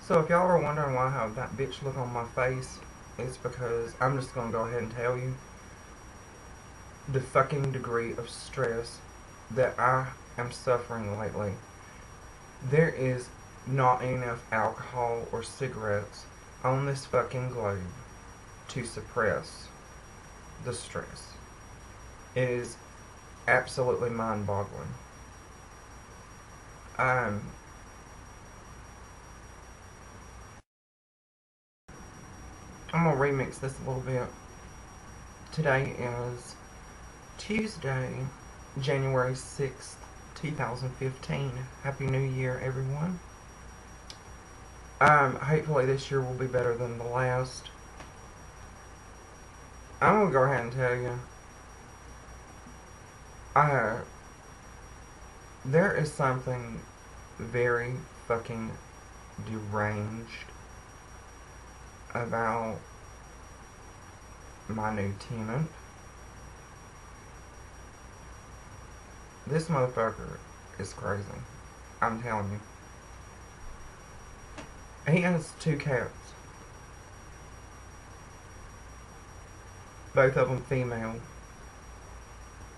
So if y'all are wondering why I have that bitch look on my face, it's because I'm just gonna go ahead and tell you the fucking degree of stress that I am suffering lately. There is not enough alcohol or cigarettes on this fucking globe to suppress the stress. It is absolutely mind-boggling. I'm gonna remix this a little bit. Today is Tuesday, January 6th, 2015. Happy New Year, everyone. Hopefully this year will be better than the last. I'm gonna go ahead and tell you, there is something very fucking deranged about my new tenant. This motherfucker is crazy. I'm telling you. He has 2 cats. Both of them female.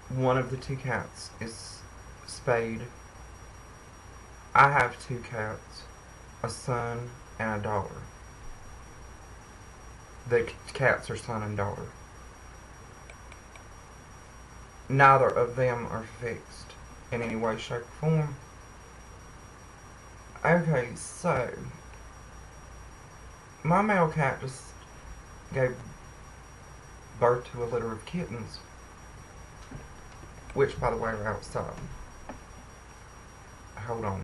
One of the 2 cats is spayed. I have 2 cats, a son and a daughter. The cats are son and daughter. Neither of them are fixed in any way, shape, or form. Okay, so my male cat just gave birth to a litter of kittens, which, by the way, are outside. Hold on.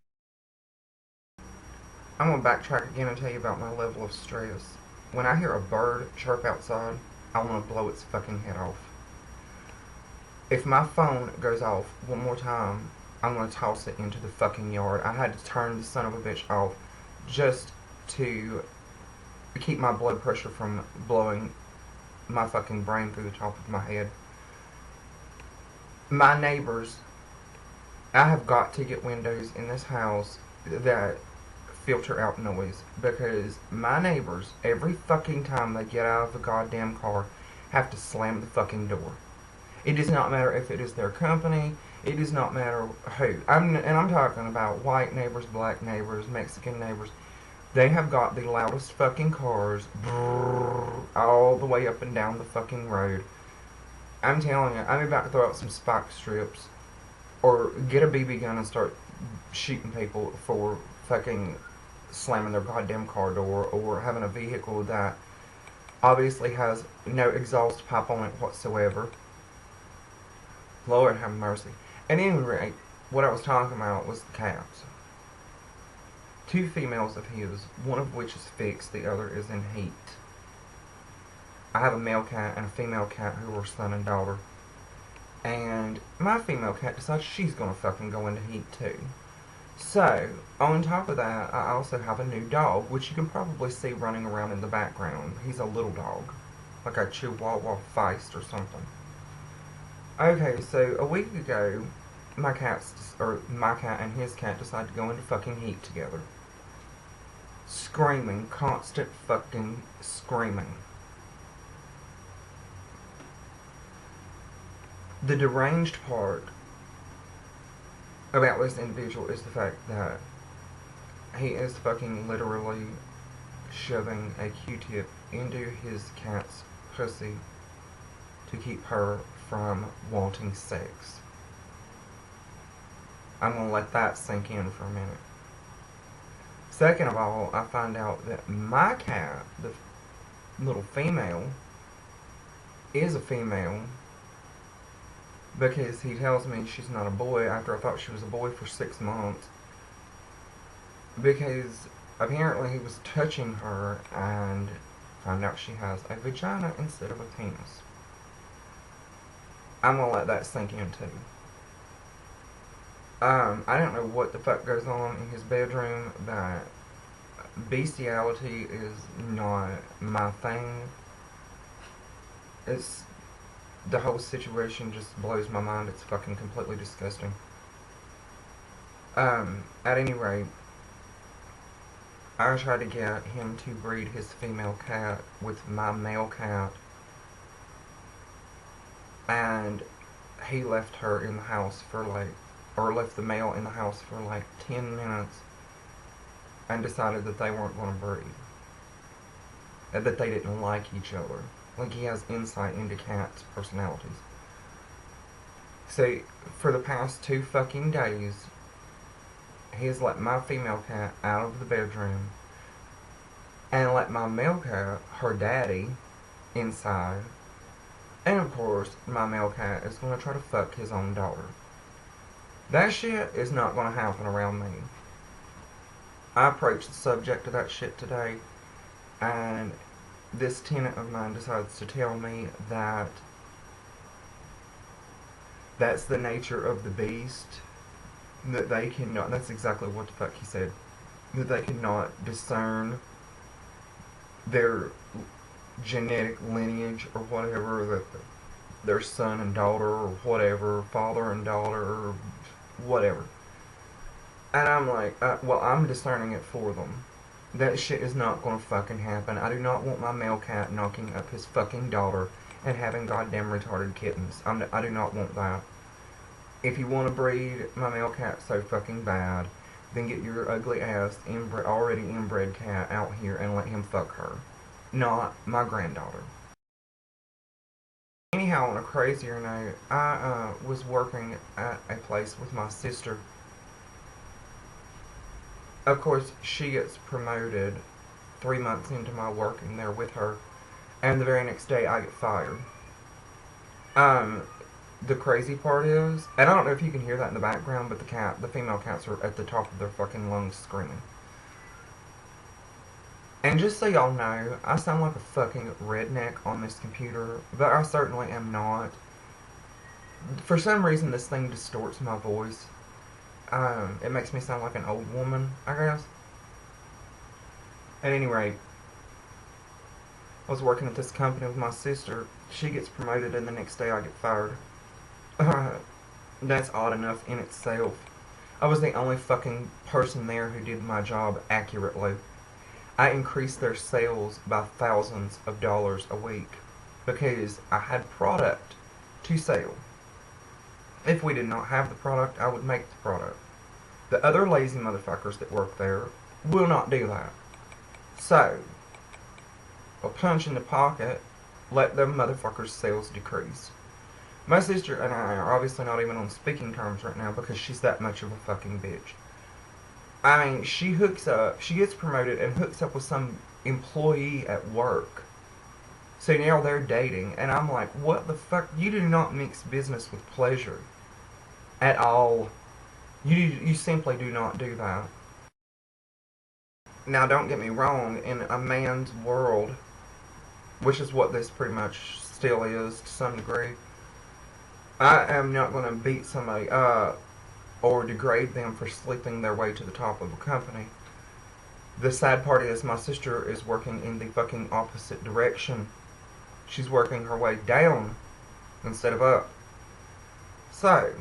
I'm going to backtrack again and tell you about my level of stress. When I hear a bird chirp outside, I want to blow its fucking head off. If my phone goes off one more time, I'm going to toss it into the fucking yard. I had to turn the son of a bitch off just to keep my blood pressure from blowing my fucking brain through the top of my head. My neighbors, I have got to get windows in this house that filter out noise, because my neighbors, every fucking time they get out of the goddamn car, have to slam the fucking door. It does not matter if it is their company. It does not matter who. I'm talking about white neighbors, black neighbors, Mexican neighbors. They have got the loudest fucking cars all the way up and down the fucking road. I'm telling you, I'm about to throw out some spike strips or get a BB gun and start shooting people for fucking slamming their goddamn car door or having a vehicle that Obviously has no exhaust pipe on it whatsoever. Lord have mercy. At any rate, what I was talking about was the cats. Two females of his, one of which is fixed, the other is in heat. I have a male cat and a female cat who are son and daughter. And my female cat decides she's gonna fucking go into heat too. So, on top of that, I also have a new dog, which you can probably see running around in the background. He's a little dog, like a Chihuahua Feist or something. Okay, so a week ago, my cat and his cat decided to go into fucking heat together. Screaming, constant fucking screaming. The deranged part about this individual is the fact that he is fucking literally shoving a Q-tip into his cat's pussy to keep her from wanting sex. I'm gonna let that sink in for a minute. Second of all, I find out that my cat, the little female, is a female because he tells me she's not a boy after I thought she was a boy for 6 months. Because apparently he was touching her and found out she has a vagina instead of a penis. I'm gonna let that sink in too. I don't know what the fuck goes on in his bedroom, but bestiality is not my thing. It's the whole situation just blows my mind. It's fucking completely disgusting. At any rate, I tried to get him to breed his female cat with my male cat, and he left her in the house for left the male in the house for like 10 minutes and decided that they weren't going to breed. And that they didn't like each other. Like, he has insight into cats' personalities. So, for the past 2 fucking days, he has let my female cat out of the bedroom and let my male cat, her daddy, inside. And of course, my male cat is going to try to fuck his own daughter. That shit is not going to happen around me. I approached the subject of that shit today, and this tenant of mine decides to tell me that that's the nature of the beast, that they cannot, that's exactly what the fuck he said, that they cannot discern their genetic lineage or whatever, that their son and daughter or whatever, father and daughter or whatever. And I'm like, well, I'm discerning it for them. That shit is not gonna fucking happen. I do not want my male cat knocking up his fucking daughter and having goddamn retarded kittens. I do not want that. If you want to breed my male cat so fucking bad, then get your ugly ass already inbred cat out here and let him fuck her. Not my granddaughter. Anyhow, on a crazier note, I was working at a place with my sister. Of course, she gets promoted 3 months into my working there with her, and the very next day I get fired. The crazy part is, and I don't know if you can hear that in the background, but the female cats are at the top of their fucking lungs screaming. And just so y'all know, I sound like a fucking redneck on this computer, but I certainly am not. For some reason, this thing distorts my voice. It makes me sound like an old woman, I guess. At any rate, I was working at this company with my sister. She gets promoted and the next day I get fired. That's odd enough in itself. I was the only fucking person there who did my job accurately. I increased their sales by thousands of dollars a week because I had product to sell. If we did not have the product, I would make the product. The other lazy motherfuckers that work there will not do that. So, a punch in the pocket, let them motherfuckers' sales decrease. My sister and I are obviously not even on speaking terms right now because she's that much of a fucking bitch. I mean, she gets promoted and hooks up with some employee at work So now they're dating, and I'm like, what the fuck? You do not mix business with pleasure at all. You simply do not do that. Now, don't get me wrong, in a man's world, which is what this pretty much still is to some degree, I am not going to beat somebody up or degrade them for sleeping their way to the top of a company. The sad part is my sister is working in the fucking opposite direction. She's working her way down instead of up. So,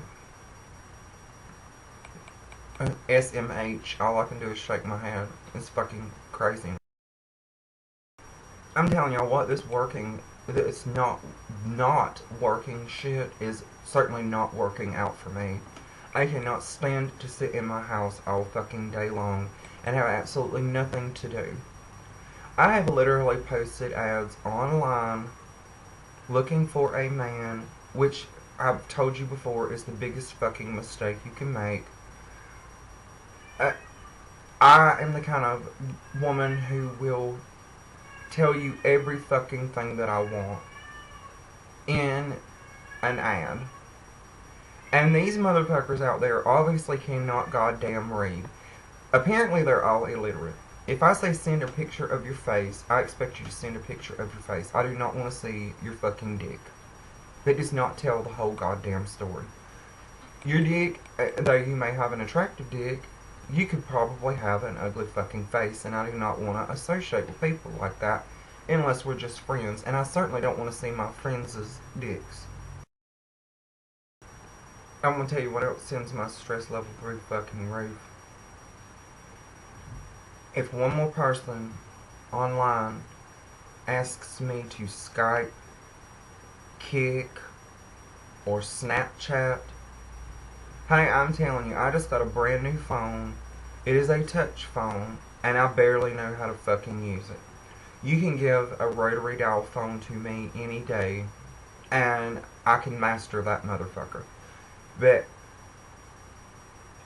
SMH, all I can do is shake my head. It's fucking crazy. I'm telling y'all what, this not working shit is certainly not working out for me. I cannot stand to sit in my house all fucking day long and have absolutely nothing to do. I have literally posted ads online looking for a man, which I've told you before is the biggest fucking mistake you can make. I am the kind of woman who will tell you every fucking thing that I want in an ad. And these motherfuckers out there obviously cannot goddamn read. Apparently they're all illiterate. If I say send a picture of your face, I expect you to send a picture of your face. I do not want to see your fucking dick. That does not tell the whole goddamn story. Your dick, though you may have an attractive dick, you could probably have an ugly fucking face, and I do not want to associate with people like that unless we're just friends, and I certainly don't want to see my friends' dicks. I'm going to tell you what else sends my stress level through the fucking roof. If one more person online asks me to Skype, Kick, or Snapchat, honey, I'm telling you, I just got a brand new phone. It is a touch phone, and I barely know how to fucking use it. You can give a rotary dial phone to me any day, and I can master that motherfucker. But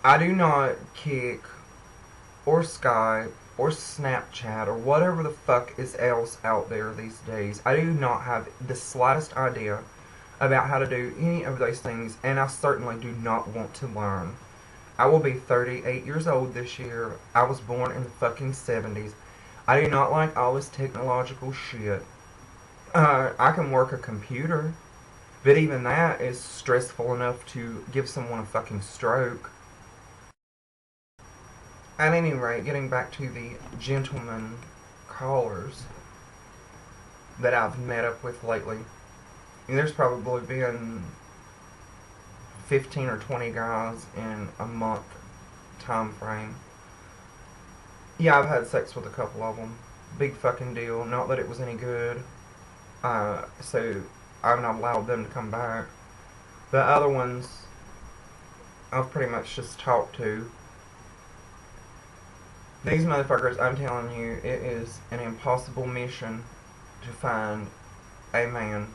I do not Kick or Skype or Snapchat or whatever the fuck is else out there these days. I do not have the slightest idea about how to do any of those things, and I certainly do not want to learn. I will be 38 years old this year. I was born in the fucking 70s. I do not like all this technological shit. I can work a computer, but even that is stressful enough to give someone a fucking stroke. At any rate, getting back to the gentleman callers that I've met up with lately, there's probably been 15 or 20 guys in a month time frame. Yeah, I've had sex with a couple of them. Big fucking deal. Not that it was any good. So I've not allowed them to come back. The other ones I've pretty much just talked to. These motherfuckers, I'm telling you, it is an impossible mission to find a man.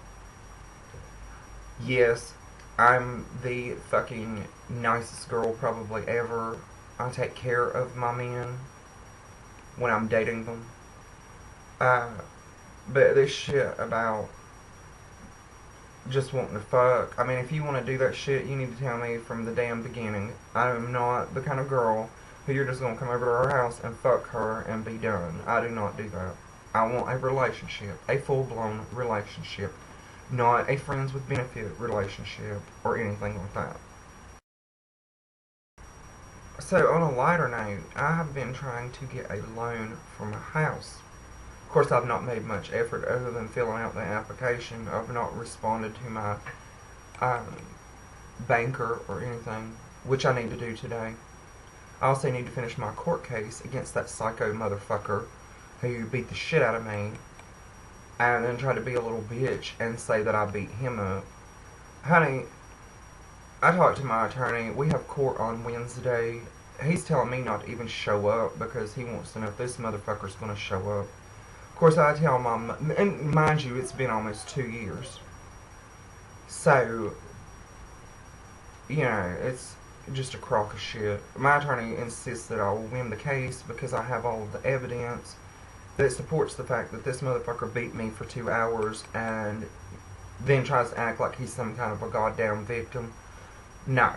Yes, I'm the fucking nicest girl probably ever. I take care of my men when I'm dating them. But this shit about just wanting to fuck, I mean, if you want to do that shit, you need to tell me from the damn beginning. I am not the kind of girl who you're just going to come over to our house and fuck her and be done. I do not do that. I want a relationship, a full-blown relationship, not a friends with benefit relationship or anything like that. So on a lighter note, I have been trying to get a loan for my house. Of course, I've not made much effort other than filling out the application. I've not responded to my banker or anything, which I need to do today. I also need to finish my court case against that psycho motherfucker who beat the shit out of me and then try to be a little bitch and say that I beat him up. Honey, I talked to my attorney. We have court on Wednesday. He's telling me not to even show up because he wants to know if this motherfucker's going to show up. Of course, I tell him, and mind you, it's been almost 2 years. So, you know, it's just a crock of shit. My attorney insists that I will win the case because I have all of the evidence that supports the fact that this motherfucker beat me for 2 hours and then tries to act like he's some kind of a goddamn victim. No.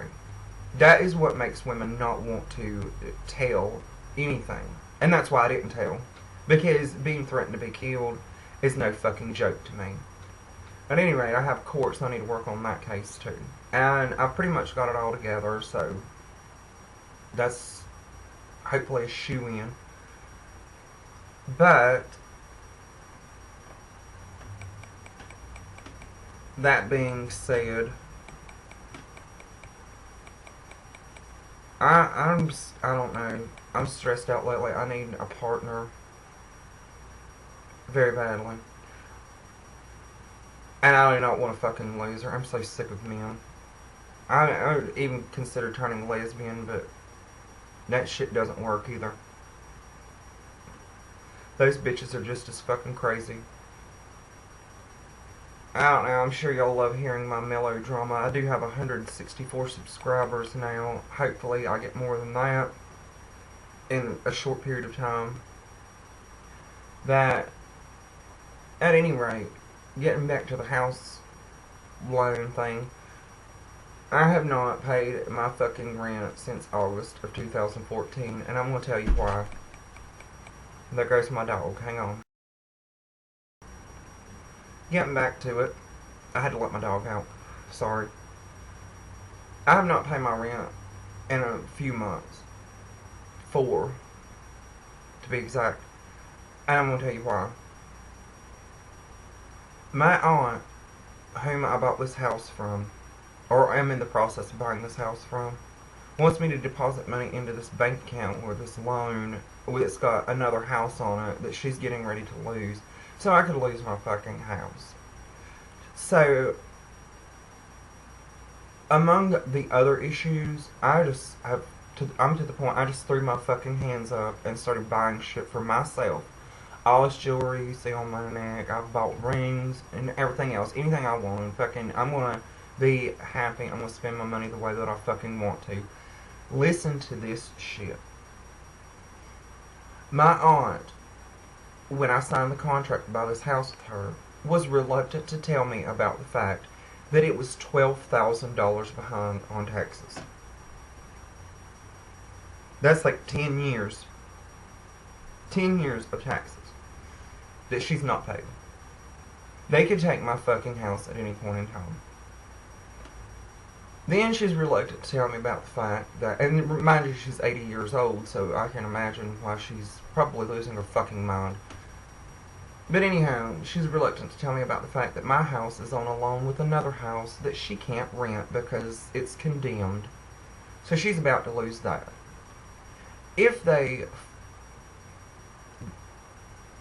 That is what makes women not want to tell anything. And that's why I didn't tell. Because being threatened to be killed is no fucking joke to me. At any rate, I have court, so I need to work on that case too. And I've pretty much got it all together, so that's hopefully a shoe-in. But that being said, I don't know. I'm stressed out lately. I need a partner very badly. And I do not want to fucking lose her. I'm so sick of men. I would even consider turning lesbian, but that shit doesn't work either. Those bitches are just as fucking crazy. I don't know, I'm sure y'all love hearing my melodrama. I do have 164 subscribers now. Hopefully I get more than that in a short period of time. That, at any rate, getting back to the house loan thing, I have not paid my fucking rent since August of 2014, and I'm going to tell you why. There goes my dog, hang on. Getting back to it, I had to let my dog out. Sorry. I have not paid my rent in a few months. 4, to be exact. And I'm going to tell you why. My aunt, whom I bought this house from, or am in the process of buying this house from, wants me to deposit money into this bank account or this loan that's got another house on it that she's getting ready to lose, so I could lose my fucking house. So, among the other issues, I'm to the point I just threw my fucking hands up and started buying shit for myself. All this jewelry you see on my neck, I've bought rings and everything else, anything I want. And fucking, I'm gonna be happy. I'm gonna spend my money the way that I fucking want to. Listen to this shit. My aunt, when I signed the contract to buy this house with her, was reluctant to tell me about the fact that it was $12,000 behind on taxes. That's like 10 years. 10 years of taxes that she's not paid. They could take my fucking house at any point in time. Then she's reluctant to tell me about the fact that, and mind you, she's 80 years old, so I can imagine why she's probably losing her fucking mind. But anyhow, she's reluctant to tell me about the fact that my house is on a loan with another house that she can't rent because it's condemned. So she's about to lose that. If they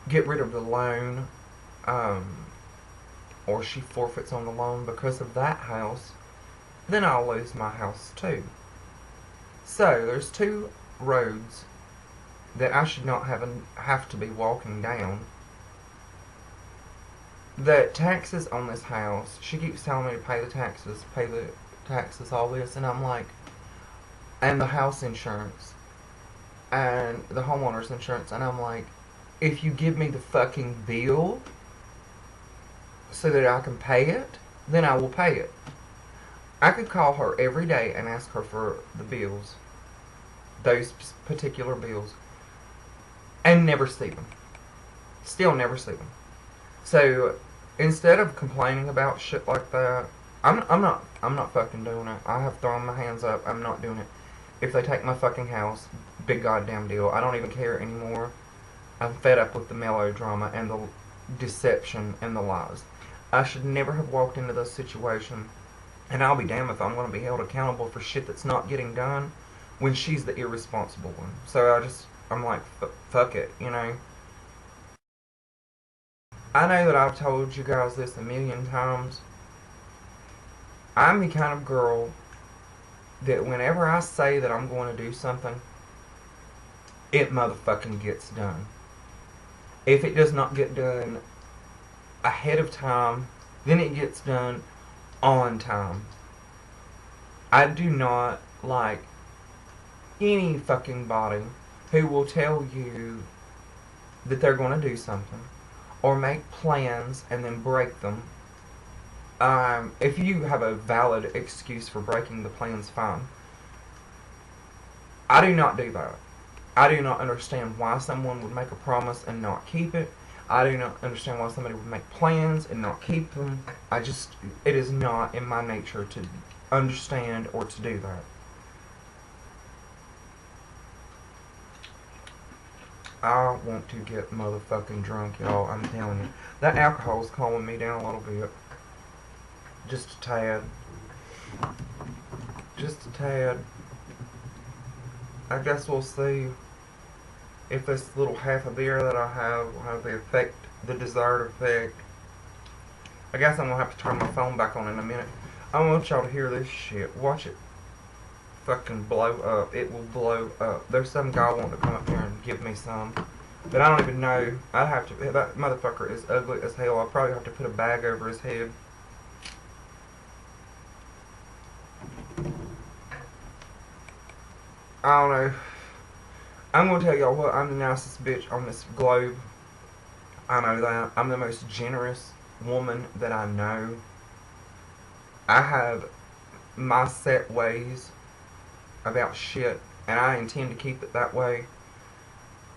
get rid of the loan, or she forfeits on the loan because of that house, then I'll lose my house too. So there's 2 roads that I should not have to be walking down. The taxes on this house, she keeps telling me to pay the taxes, all this, and I'm like, and the house insurance, and the homeowner's insurance, and I'm like, if you give me the fucking bill so that I can pay it, then I will pay it. I could call her every day and ask her for the bills, those particular bills, and never see them. Still never see them. So instead of complaining about shit like that, I'm not fucking doing it. I have thrown my hands up. I'm not doing it. If they take my fucking house, big goddamn deal. I don't even care anymore. I'm fed up with the melodrama and the deception and the lies. I should never have walked into this situation, and I'll be damned if I'm going to be held accountable for shit that's not getting done when she's the irresponsible one. So I'm like, fuck it, you know. I know that I've told you guys this a million times. I'm the kind of girl that whenever I say that I'm going to do something, it motherfucking gets done. If it does not get done ahead of time, then it gets done on time. I do not like any fucking body who will tell you that they're going to do something, or make plans and then break them. If you have a valid excuse for breaking the plans, fine. I do not do that. I do not understand why someone would make a promise and not keep it. I do not understand why somebody would make plans and not keep them. It is not in my nature to understand or to do that. I want to get motherfucking drunk, y'all. I'm telling you. That alcohol's calming me down a little bit. Just a tad. Just a tad. I guess we'll see if this little half a beer that I have will have the desired effect. I guess I'm going to have to turn my phone back on in a minute. I want y'all to hear this shit. Watch it fucking blow up. It will blow up. There's some guy wanting to come up here and give me some, but I don't even know. I'd have to. That motherfucker is ugly as hell. I'll probably have to put a bag over his head. I don't know. I'm gonna tell y'all what. I'm the nicest bitch on this globe. I know that. I'm the most generous woman that I know. I have my set ways about shit, and I intend to keep it that way.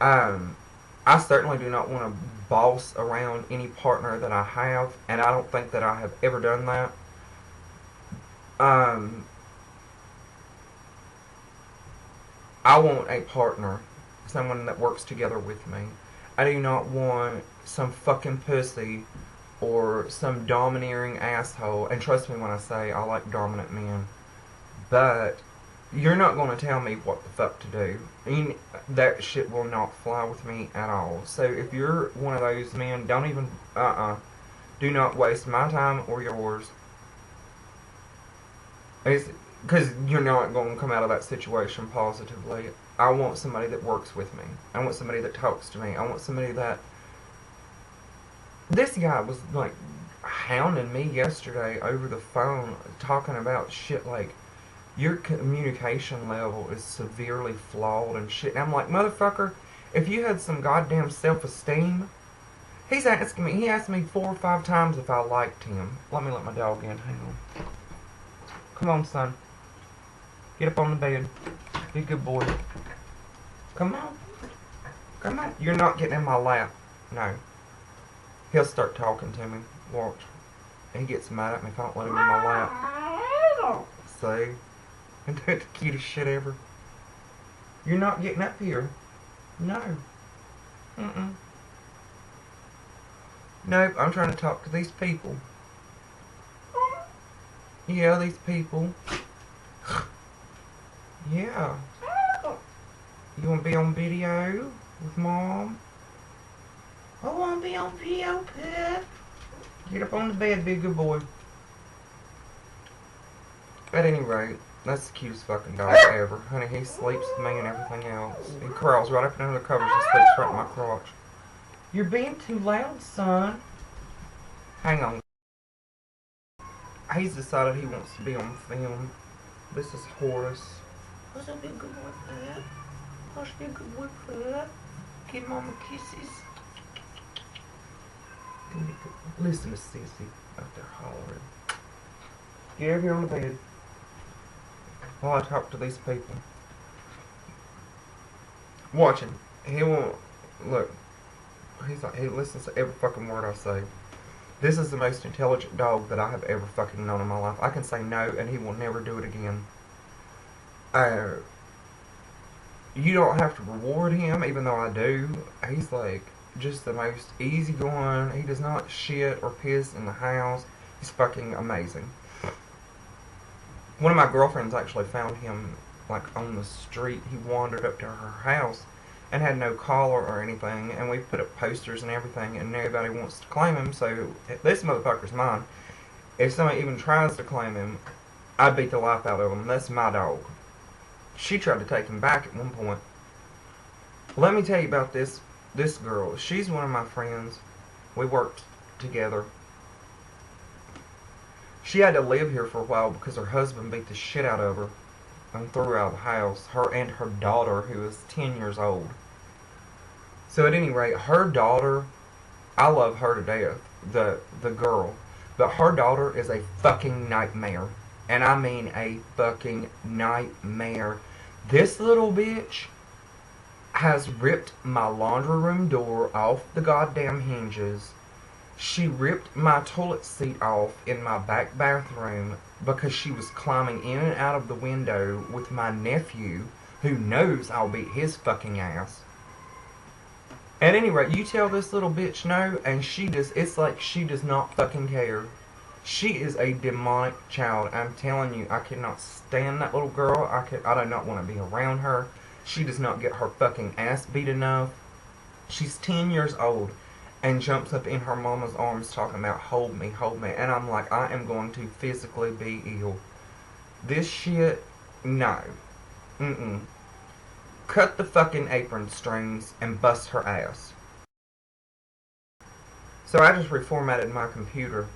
I certainly do not want to boss around any partner that I have, and I don't think that I have ever done that. I want a partner, someone that works together with me. I do not want some fucking pussy or some domineering asshole. And trust me when I say I like dominant men. But you're not going to tell me what the fuck to do. That shit will not fly with me at all. So if you're one of those men, don't even, do not waste my time or yours. Because you're not going to come out of that situation positively. I want somebody that works with me. I want somebody that talks to me. I want somebody that... This guy was, like, hounding me yesterday over the phone, talking about shit like, your communication level is severely flawed and shit. And I'm like, motherfucker, if you had some goddamn self-esteem... He asked me 4 or 5 times if I liked him. Let me let my dog in. Hang on. Come on, son. Get up on the bed. Be a good boy. Come on. Come on. You're not getting in my lap. No. He'll start talking to me. Watch. He gets mad at me if I don't let him in my lap. See? Isn't that the cutest shit ever? You're not getting up here. No. Nope, I'm trying to talk to these people. Yeah, these people. Yeah. You want to be on video with Mom? I want to be on video, Pep. Get up on the bed, be a good boy. At any rate, that's the cutest fucking dog ever. Honey, he sleeps with me and everything else. He crawls right up under the covers and sleeps right in my crotch. You're being too loud, son. Hang on. He's decided he wants to be on film. This is Horace. What's up, be a good boy, Pep? What's be a good boy, Pep? Give Mama kisses. Listen to Sissy out there hollering. Get over here on the bed while I talk to these people. Watch him. He won't. Look. He's like, he listens to every fucking word I say. This is the most intelligent dog that I have ever fucking known in my life. I can say no and he will never do it again. You don't have to reward him, even though I do. He's like just the most easygoing. He does not shit or piss in the house. He's fucking amazing. One of my girlfriends actually found him like on the street. He wandered up to her house and had no collar or anything, and we put up posters and everything, and everybody wants to claim him, so this motherfucker's mine. If somebody even tries to claim him, I beat the life out of him. That's my dog. She tried to take him back at one point. Let me tell you about this girl. She's one of my friends. We worked together. She had to live here for a while because her husband beat the shit out of her and threw her out of the house. Her and her daughter, who was 10 years old. So at any rate, her daughter, I love her to death, the girl, but her daughter is a fucking nightmare, and I mean a fucking nightmare. This little bitch has ripped my laundry room door off the goddamn hinges. She ripped my toilet seat off in my back bathroom because she was climbing in and out of the window with my nephew, who knows I'll beat his fucking ass. At any rate, you tell this little bitch no, and it's like she does not fucking care. She is a demonic child. I'm telling you, I cannot stand that little girl. I do not want to be around her. She does not get her fucking ass beat enough. She's 10 years old and jumps up in her mama's arms talking about hold me, hold me. And I'm like, I am going to physically be ill. This shit, no. Mm-mm. Cut the fucking apron strings and bust her ass. So I just reformatted my computer.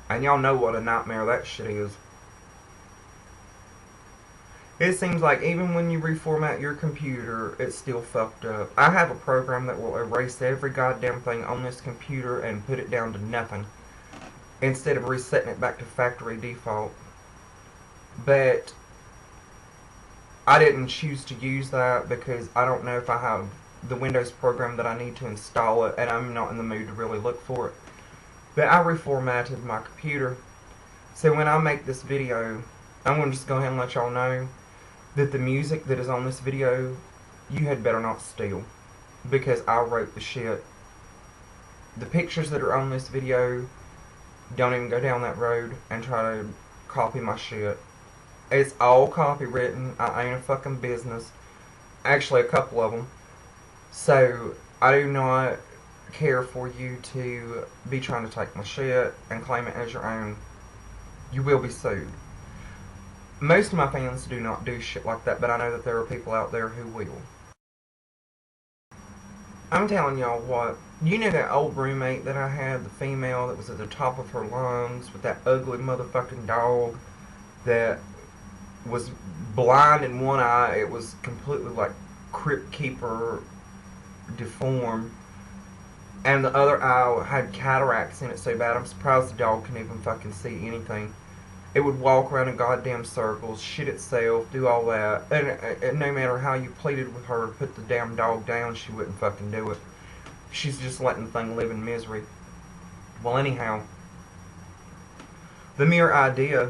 And y'all know what a nightmare that shit is. It seems like even when you reformat your computer, it's still fucked up. I have a program that will erase every goddamn thing on this computer and put it down to nothing, instead of resetting it back to factory default. But I didn't choose to use that because I don't know if I have the Windows program that I need to install it, and I'm not in the mood to really look for it. But I reformatted my computer. So when I make this video, I'm going to just go ahead and let y'all know that the music that is on this video, you had better not steal, because I wrote the shit. The pictures that are on this video, don't even go down that road and try to copy my shit. It's all copywritten. I own a fucking business. Actually, a couple of them. So, I do not care for you to be trying to take my shit and claim it as your own. You will be sued. Most of my fans do not do shit like that, but I know that there are people out there who will. I'm telling y'all what, you know that old roommate that I had, the female that was at the top of her lungs with that ugly motherfucking dog that was blind in one eye? It was completely like Crypt Keeper deformed, and the other eye had cataracts in it so bad I'm surprised the dog can even fucking see anything. It would walk around in goddamn circles, shit itself, do all that, and no matter how you pleaded with her to put the damn dog down, she wouldn't fucking do it. She's just letting the thing live in misery. Well, anyhow, the mere idea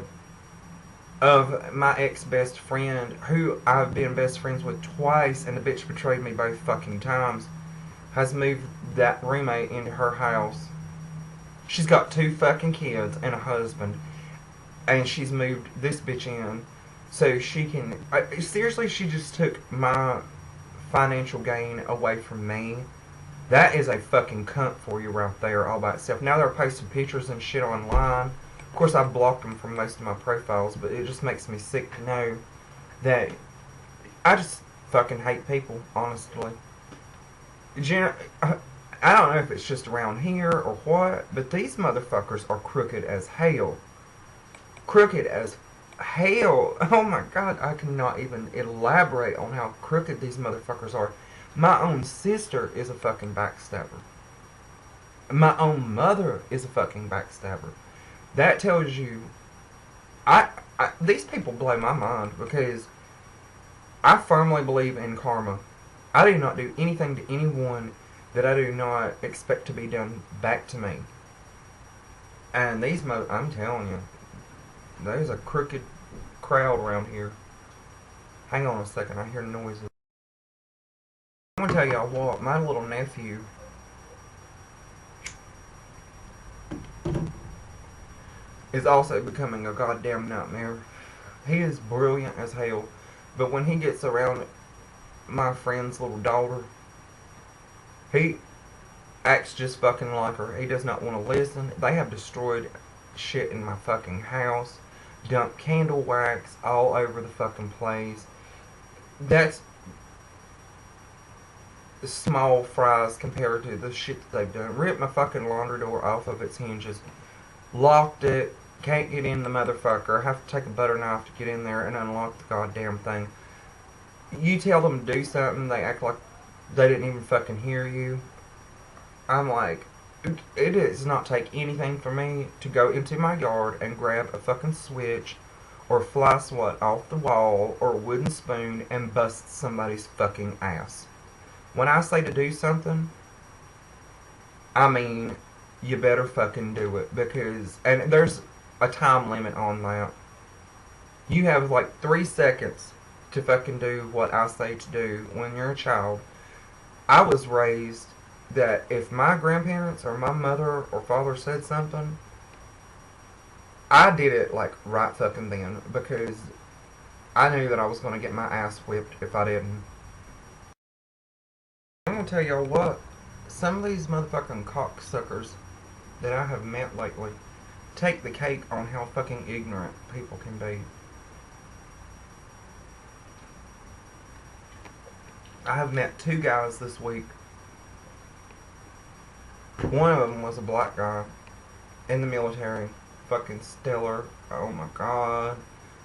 of my ex-best friend, who I've been best friends with twice, and the bitch betrayed me both fucking times, has moved that roommate into her house. She's got 2 fucking kids and a husband, and she's moved this bitch in so she can... seriously, she just took my financial gain away from me. That is a fucking cunt for you right there all by itself. Now they're posting pictures and shit online. Of course, I blocked them from most of my profiles, but it just makes me sick to know that I just fucking hate people, honestly. I don't know if it's just around here or what, but these motherfuckers are crooked as hell. Crooked as hell. Oh my god, I cannot even elaborate on how crooked these motherfuckers are. My own sister is a fucking backstabber. My own mother is a fucking backstabber. That tells you, these people blow my mind, because I firmly believe in karma. I do not do anything to anyone that I do not expect to be done back to me. And these I'm telling you, there's a crooked crowd around here. Hang on a second, I hear noises. I'm gonna tell y'all what, my little nephew is also becoming a goddamn nightmare. He is brilliant as hell, but when he gets around my friend's little daughter, he acts just fucking like her. He does not want to listen. They have destroyed shit in my fucking house, dumped candle wax all over the fucking place. That's small fries compared to the shit that they've done. Ripped my fucking laundry door off of its hinges, locked it, can't get in the motherfucker. I have to take a butter knife to get in there and unlock the goddamn thing. You tell them to do something, they act like They didn't even fucking hear you. I'm like, it does not take anything for me to go into my yard and grab a fucking switch or fly swat off the wall or a wooden spoon and bust somebody's fucking ass. When I say to do something, I mean, you better fucking do it, because, and there's a time limit on that. You have like 3 seconds to fucking do what I say to do when you're a child. I was raised that if my grandparents or my mother or father said something, I did it like right fucking then, because I knew that I was going to get my ass whipped if I didn't. I'm going to tell y'all what, some of these motherfucking cocksuckers that I have met lately take the cake on how fucking ignorant people can be. I have met 2 guys this week. One of them was a black guy in the military. Fucking stellar. Oh my god.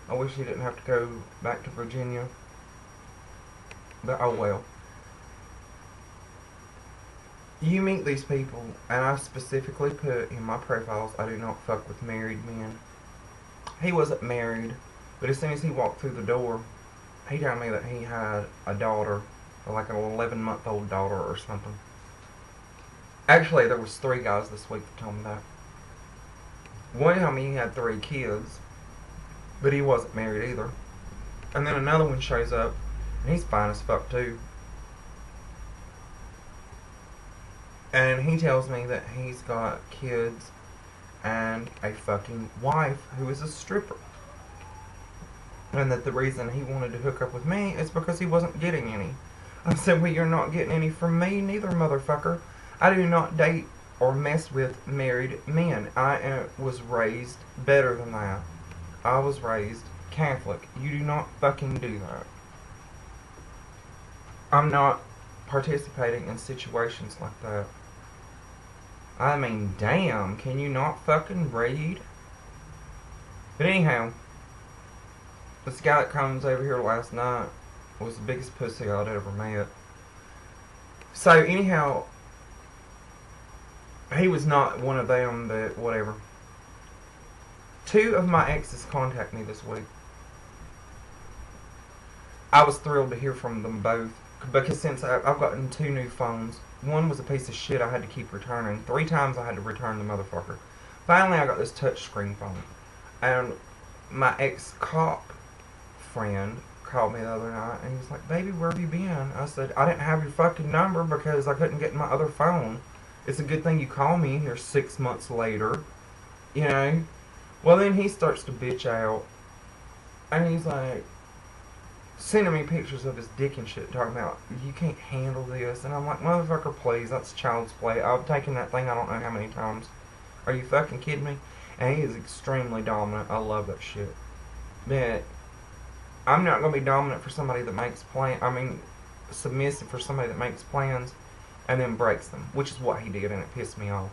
I wish he didn't have to go back to Virginia. But oh well. You meet these people, and I specifically put in my profiles, I do not fuck with married men. He wasn't married, but as soon as he walked through the door, he told me that he had a daughter, like an 11-month-old daughter or something. Actually, there was 3 guys this week that told me that. One told me he had 3 kids, but he wasn't married either. And then another one shows up, and he's fine as fuck too. And he tells me that he's got kids and a fucking wife who is a stripper. And that the reason he wanted to hook up with me is because he wasn't getting any. I said, well, you're not getting any from me neither, motherfucker. I do not date or mess with married men. I was raised better than that. I was raised Catholic. You do not fucking do that. I'm not participating in situations like that. I mean, damn, can you not fucking read? But anyhow, this guy that comes over here last night was the biggest pussy I'd ever met. So anyhow, he was not one of them, but whatever. 2 of my exes contacted me this week. I was thrilled to hear from them both, because since I've gotten 2 new phones. One was a piece of shit I had to keep returning. 3 times I had to return the motherfucker. Finally, I got this touchscreen phone. And my ex-cop friend called me the other night, and he was like, baby, where have you been? I said, I didn't have your fucking number because I couldn't get my other phone. It's a good thing you called me here 6 months later. You know? Well, then he starts to bitch out. And he's like, sending me pictures of his dick and shit, talking about, you can't handle this. And I'm like, motherfucker, please, that's child's play. I've taken that thing I don't know how many times. Are you fucking kidding me? And he is extremely dominant. I love that shit. But I'm not going to be dominant for somebody that makes plans. I mean, submissive for somebody that makes plans and then breaks them, which is what he did, and it pissed me off.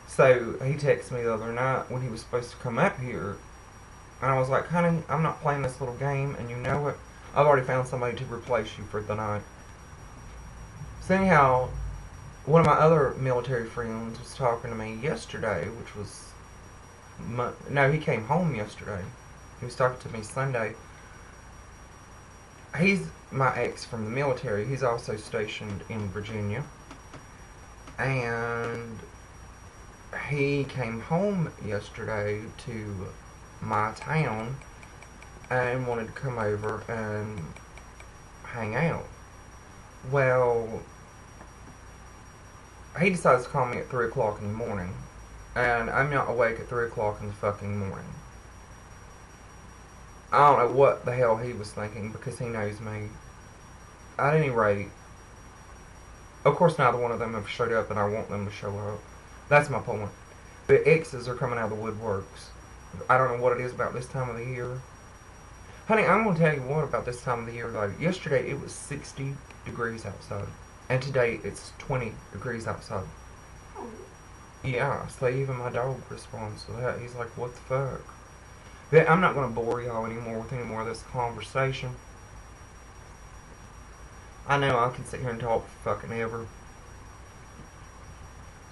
So he texted me the other night when he was supposed to come up here. And I was like, honey, I'm not playing this little game, and you know what? I've already found somebody to replace you for the night. So anyhow, one of my other military friends was talking to me yesterday, which was... No, he came home yesterday. He was talking to me Sunday. He's my ex from the military. He's also stationed in Virginia. And he came home yesterday to my town and wanted to come over and hang out. Well, he decides to call me at 3 o'clock in the morning, and I'm not awake at 3 o'clock in the fucking morning. I don't know what the hell he was thinking, because he knows me. At any rate, of course neither one of them have showed up, and I want them to show up. That's my point. The exes are coming out of the woodworks. I don't know what it is about this time of the year. Honey, I'm going to tell you what about this time of the year, though. Yesterday, it was 60 degrees outside. And today, it's 20 degrees outside. Yeah, so even my dog responds to that. He's like, what the fuck? But I'm not going to bore y'all anymore with any more of this conversation. I know I can sit here and talk for fucking ever.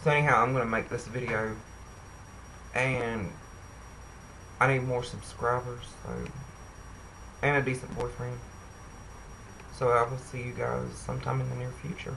So anyhow, I'm gonna make this video, and I need more subscribers, so, and a decent boyfriend. So I will see you guys sometime in the near future.